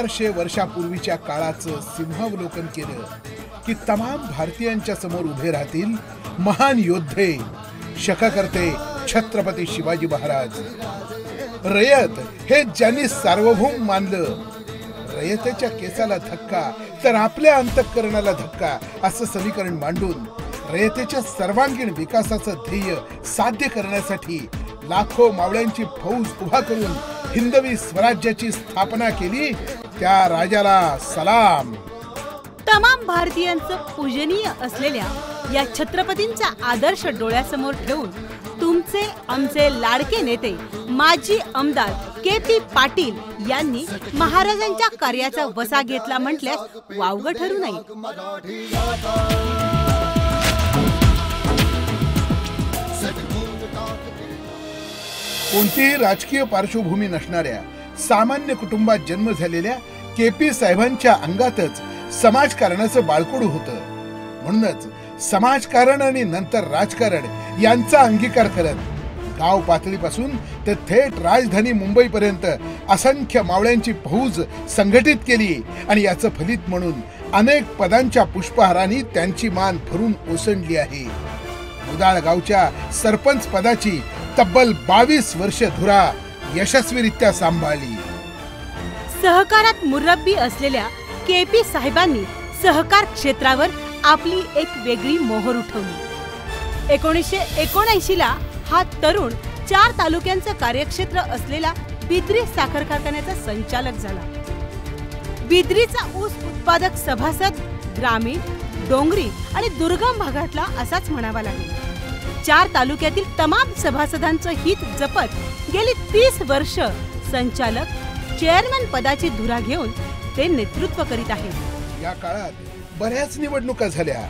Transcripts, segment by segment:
400 वर्षापूर्वीच्या काळाचं सिंहावलोकन केलं की तमाम भारतीयांच्या समोर उभे राहतील महान योद्धे, शककर्ते छत्रपती शिवाजी महाराज. रयत हे ज्यांनी सार्वभौम मानलं, रयतेच्या केसाला धक्का तर आपल्या अंतःकरणाला धक्का असं समीकरण मांडून रयतेच्या सर्वांगीण विकासाचं ध्येय साध्य करण्यासाठी लाखो मावळ्यांची फौज उभा करून हिंदवी स्वराज्याची स्थापना केली, त्या राजाला सलाम. तमाम भारतीयांचं पूजनीय असलेल्या या छत्रपतींचा आदर्श डोळ्यासमोर ठेवून तुमचे आमचे लाडके नेते माजी आमदार के.पी. पाटील यांनी महाराजांच्या कार्याचा वसा घेतला म्हटल्यास वावगं ठरू नये. कोणतीही राजकीय पार्श्वभूमी नसणाऱ्या सामान्य कुटुंबात जन्म झालेल्या के.पी. साहेबांच्या अंगातच समाजकारणाचं बाळकडू होतं. म्हणूनच समाजकारण आणि नंतर राजकारण यांचा अंगीकार करत गाव पातळीपासून ते थेट राजधानी मुंबईपर्यंत असंख्य मावळ्यांची फौज संघटित केली आणि याचं फलित म्हणून अनेक पदांच्या पुष्पहारांनी त्यांची मान भरून ओसंडली आहे. मुदाळ गावच्या सरपंच पदाची तब्बल 22 वर्ष धुरा यशस्वीरित्या सांभाळली. सहकारात मुरब्बी असलेल्या के.पी. साहेबांनी सहकार क्षेत्रावर आपली एक वेगळी मोहर उठवली. 1979 ला हा तरुण 4 तालुक्यांचं कार्यक्षेत्र असलेला बिद्री साखर कारखान्याचा संचालक झाला. बिद्रीचा ऊस उत्पादक सभासद ग्रामीण, डोंगरी आणि दुर्गम भागातला असाच म्हणावा लागेल. 4 तालुक्यातील तमाम सभासदांचं हित जपत गेली 30 वर्ष संचालक चेअरमन पदाची धुरा घेऊन ते नेतृत्व करीत आहेत. या काळात बऱ्याच निवडणुका झाल्या,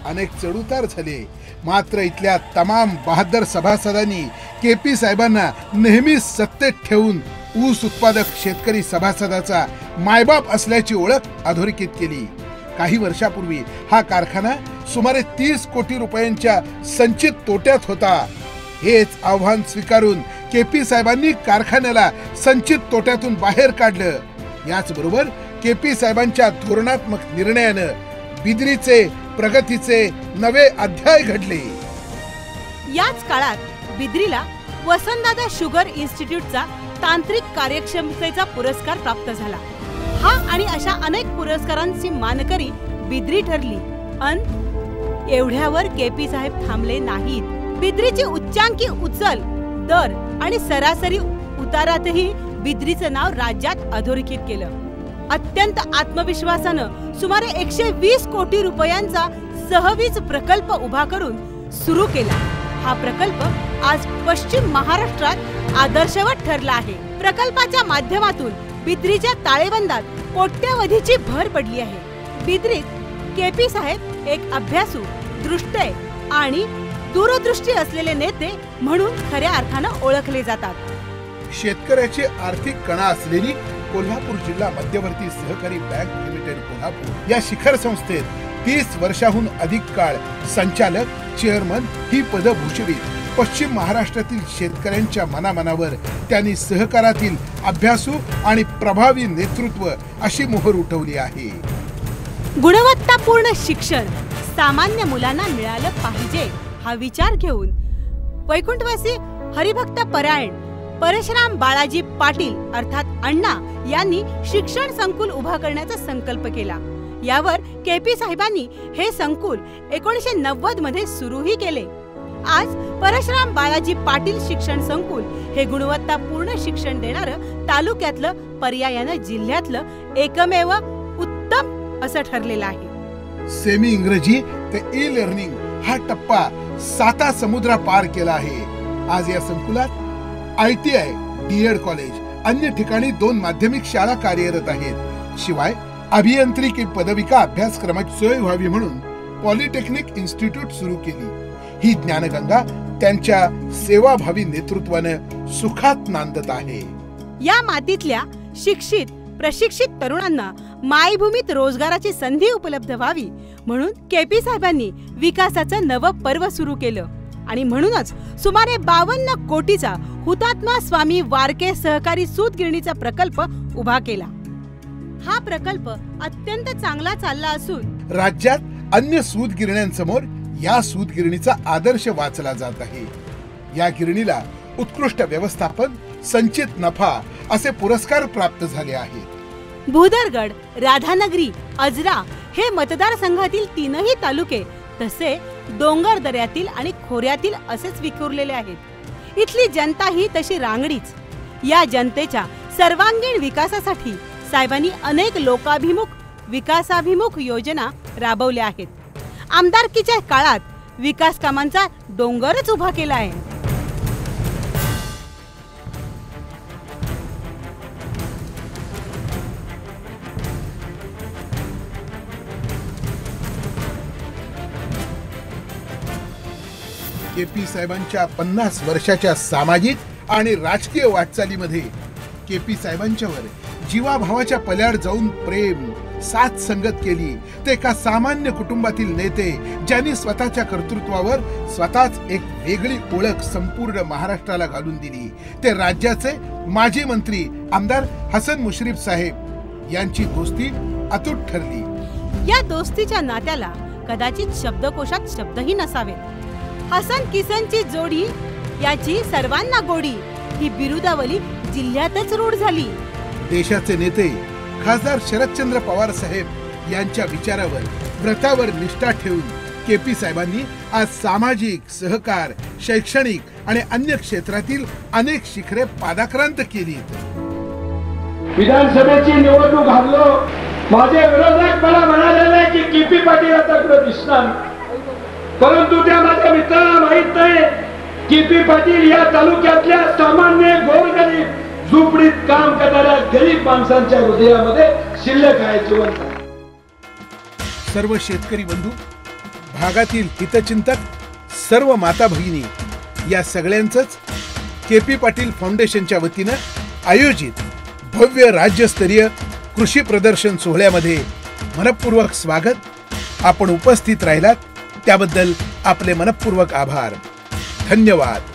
अनेक चढउतार झाले, मात्र इथल्या तमाम बहादर सभासदांनी के.पी. साहेबांना नेहमी सत्तेत ठेवून ऊस उत्पादक शेतकरी सभासदाचा मायबाप असल्याची ओळख अधोरेखित केली. काही वर्षापूर्वी हा कारखाना सुमारे 30 कोटी रुपयांच्या संचित तोट्यात होता. हेच आव्हान स्वीकारून के.पी. साहेबांनी कारखान्याला संचित तोट्यातून बाहेर काढलं. याचबरोबर के.पी. साहेबांच्या धोरणात्मक निर्णयानं बिद्रीचे प्रगतीचे नवे अध्याय घडले. याच काळात बिद्रीला वसंतदादा शुगर इन्स्टिट्यूटचा तांत्रिक कार्यक्षमतेचा पुरस्कार प्राप्त झाला. हा आणि अशा अनेक पुरस्कारांची मानकरी बिद्री ठरली. अन एवढ्यावर के.पी. साहेब थांबले नाहीत. बिद्रीची उच्चांकी उचल दर आणि सरासरी उतारातही बिद्रीचं नाव राज्यात अधोरेखित केलं. अत्यंत आत्मविश्वासानं सुमारे 120 कोटी रुपयांचा सहवीज प्रकल्प उभा करून सुरू केला. हा प्रकल्प आज पश्चिम महाराष्ट्रात आदर्शवत ठरला आहे. प्रकल्पाच्या माध्यमातून बिद्रीच्या ताळेबंदात कोट्यवधीची भर पडली आहे. बिद्रीत के.पी. साहेब एक अभ्यासू, दृष्टे आणि दूरदृष्टी असलेले नेते म्हणून खऱ्या अर्थानं ओळखले जातात. शेतकऱ्याची आर्थिक कणा असलेली कोल्हापूर जिल्हा मध्यवर्ती सहकारी बँक लिमिटेड कोल्हापूर या शिखर संस्थेत 30 वर्षाहून अधिक काळ संचालक, चेअरमन ही पदं भूषवित पश्चिम महाराष्ट्रातील शेतकऱ्यांच्या मनामनावर त्यांनी सहकारातील अभ्यासू आणि प्रभावी नेतृत्व अशी मोहर उठवली आहे. गुणवत्तापूर्ण शिक्षण सामान्य मुलांना मिळालं पाहिजे हा विचार घेऊन वैकुंठवासी हरिभक्त परायण परशुराम बाळाजी पाटील अर्थात अण्णा यांनी शिक्षण संकुल उभा करण्याचा संकल्प केला. यावर के.पी. साहेबांनी हे संकुल 1990 मध्ये सुरूही केले. आज परशुराम बाळाजी पाटील शिक्षण संकुल हे गुणवत्तापूर्ण शिक्षण देणारं तालुक्यातलं पर्यायानं जिल्ह्यातलं एकमेव उत्तम असं ठरलेलं आहे. सेमी इंग्रजी ते ई लर्निंग हा टप्पा 7 समुद्रा पार केला आहे. आज या संकुलात ITI, DED कॉलेज, अन्य ठिकाणी 2 माध्यमिक शाळा कार्यरत आहेत. शिवाय अभियांत्रिकी पदविका अभ्यासक्रमाची सोय व्हावी म्हणून पॉलिटेक्निक इन्स्टिट्यूट सुरू केली. ही ज्ञानगंगा त्यांच्या सेवाभावी नेतृत्वानं सुखात नांदत आहे. या मातीतल्या शिक्षित प्रशिक्षित तरुणांना मायभूमीत रोजगाराची संधी उपलब्ध व्हावी म्हणून के.पी. साहेबांनी विकासाचं नवं पर्व सुरू केलं आणि म्हणूनच सुमारे 52 कोटीचा हुतात्मा स्वामी वारके सहकारी सूतगिरणीचा प्रकल्प उभा केला. हा प्रकल्प अत्यंत चांगला चालला असून राज्यात अन्य सूत गिरण्यांसमोर या सूत गिरणीचा आदर्श वाचला जात आहे. या गिरणीला उत्कृष्ट व्यवस्थापन, संचित नफा असे पुरस्कार प्राप्त झाले आहेत. भूदरगड, राधानगरी, अजरा हे मतदारसंघातील 3ही तालुके तसे डोंगर दऱ्यातील आणि खोऱ्यातील असेच विखुरलेले आहेत. इथली जनता ही तशी रांगडीच. या जनतेच्या सर्वांगीण विकासासाठी साहेबांनी अनेक लोकाभिमुख, विकासाभिमुख योजना राबवल्या आहेत. आमदारकीच्या काळात विकास कामांचा डोंगरच उभा केला आहे. केपी साहेबांच्या 50 वर्षाच्या सामाजिक आणि राजकीय वाटचालीमध्ये केपी साहेबांच्यावर जीवाभावाच्या पल्याड जाऊन प्रेम, साथ संगत केली. ते एका सामान्य कुटुंबातील नेते ज्यांनी स्वतःच्या कर्तृत्वावर स्वतःच एक वेगळी ओळख संपूर्ण महाराष्ट्राला घालून दिली. ते राज्याचे माजी मंत्री आमदार हसन मुश्रीफ साहेब यांची दोस्ती अतूट ठरली. या दोस्तीच्या नात्याला कदाचित शब्दकोशात शब्दही नसावेत. हसन किसनची जोडी याची सर्वांना गोडी ही बिरुदावली जिल्ह्यातच रूढ झाली. देशाचे नेते खासदार शरदचंद्र पवार साहेब यांच्या विचारावर, व्रतावर निष्ठा ठेवून केपी साहेबांनी आज सामाजिक, सहकार, शैक्षणिक आणि अन्य क्षेत्रातील अनेक शिखरे पादाक्रांत केली. विधानसभेची निवडणूक हरलो. माझे विरोधक मला म्हणाले की केपी पाटील आता कुठे दिसणार, परंतु त्या माझ्या मित्राला माहित नाही केपी पाटील या तालुक्यातल्या सामान्य गोरगरीब झोपडीत काम करणाऱ्या गरीब माणसांच्या हृदयामध्ये शिल्लक आहे, जिवंत. सर्व शेतकरी बंधू, भागातील हितचिंतक, सर्व माता भगिनी या सगळ्यांचंच केपी पाटील फाउंडेशनच्या वतीनं आयोजित भव्य राज्यस्तरीय कृषी प्रदर्शन सोहळ्यामध्ये मनपूर्वक स्वागत. आपण उपस्थित राहिलात त्याबद्दल आपले मनपूर्वक आभार. धन्यवाद.